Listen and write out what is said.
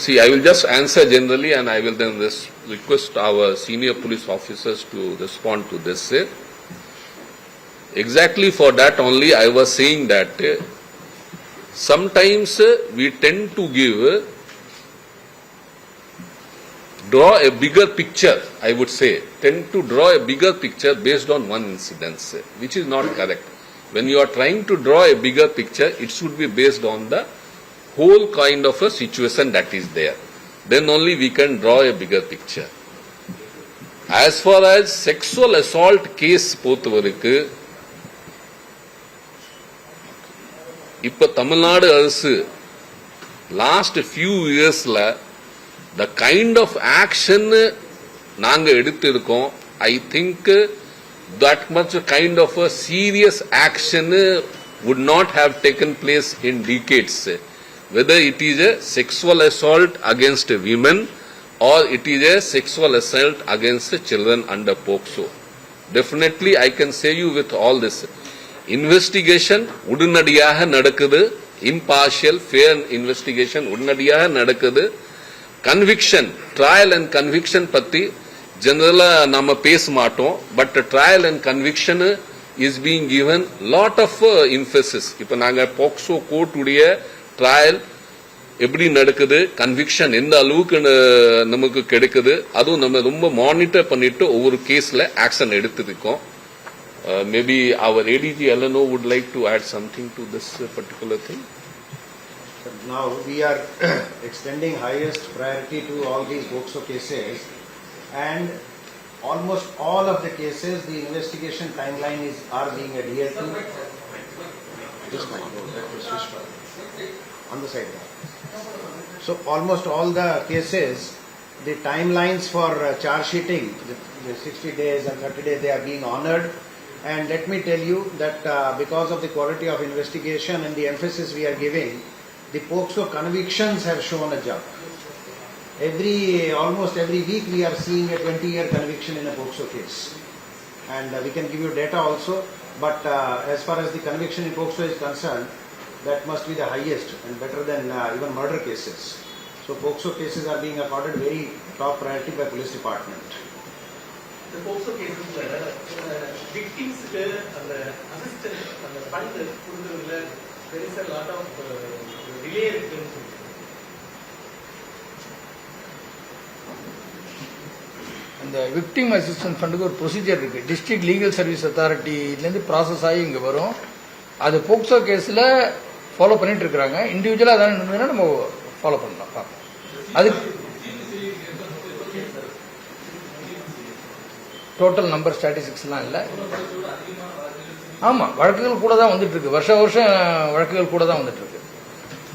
See, I will just answer generally and I will then request our senior police officers to respond to this. Exactly for that only I was saying that sometimes we tend to draw a bigger picture, I would say, tend to draw a bigger picture based on one incident, which is not correct. When you are trying to draw a bigger picture, it should be based on the whole kind of a situation that is there. Then only we can draw a bigger picture. As far as sexual assault case பொறுத்தவரைக்கு இப்ப தமிழ்நாடு அரசு last few இயர்ஸ்ல the kind of action நாங்க எடுத்திருக்கோம், I think that much kind of a serious action would not have taken place in decades. Whether it is a sexual assault against women or it is a sexual assault against children under POCSO. Definitely I can say you with all this. Investigation உடனடியாக நடக்குது, impartial fair investigation உடனடியாக நடக்குது. Conviction, trial and conviction பத்தி ஜெனரலா நாம பேச மாட்டோம், but trial and conviction is being given lot of emphasis. இப்ப நாங்க போக்சோ கோர்ட் உடைய ட்ரையல் எப்படி நடக்குது, கன்விக்ஷன் எந்த அளவுக்கு நமக்கு கிடைக்குது, அதுவும் நம்ம ரொம்ப மானிட்டர் பண்ணிட்டு ஒவ்வொரு கேஸ்ல ஆக்ஷன் எடுத்திருக்கோம். Maybe our ADG Eleno would like to add something to this particular thing. Now we are extending highest priority to all these POCSO cases, and almost all of the cases the investigation timeline are being adhered to. This mic, on the side there. So almost all the cases, the timelines for charge sheeting, the 60 days and 30 days, they are being honored. And let me tell you that because of the quality of investigation and the emphasis we are giving, the POCSO convictions have shown a jump. Almost every week we are seeing a 20-year conviction in a POCSO case. And we can give you data also, but as far as the conviction in POCSO is concerned, that must be the highest and better than even murder cases. So POCSO cases are being accorded very top priority by police department. The POCSO cases victims and the assistant and the fund there is a lot of delay. அந்த victim assistant ஃபண்டுக்கு ஒரு procedure இருக்கு. District legal service அத்தாரிட்டிலேருந்து process ஆகி இங்கே வரும். அது POCSO கேஸில் follow பண்ணிட்டு இருக்கிறாங்க. இண்டிவிஜுவலாக அதான் இருந்ததுன்னா நம்ம ஃபாலோ பண்ணலாம், பார்ப்போம். அது டோட்டல் நம்பர் ஸ்டாட்டிஸ்டிக்ஸ்லாம் இல்லை. ஆமாம், வழக்குகள் கூட தான் வந்துட்டு இருக்கு. வருஷம் வழக்குகள் கூட தான் வந்துட்டு இருக்கு.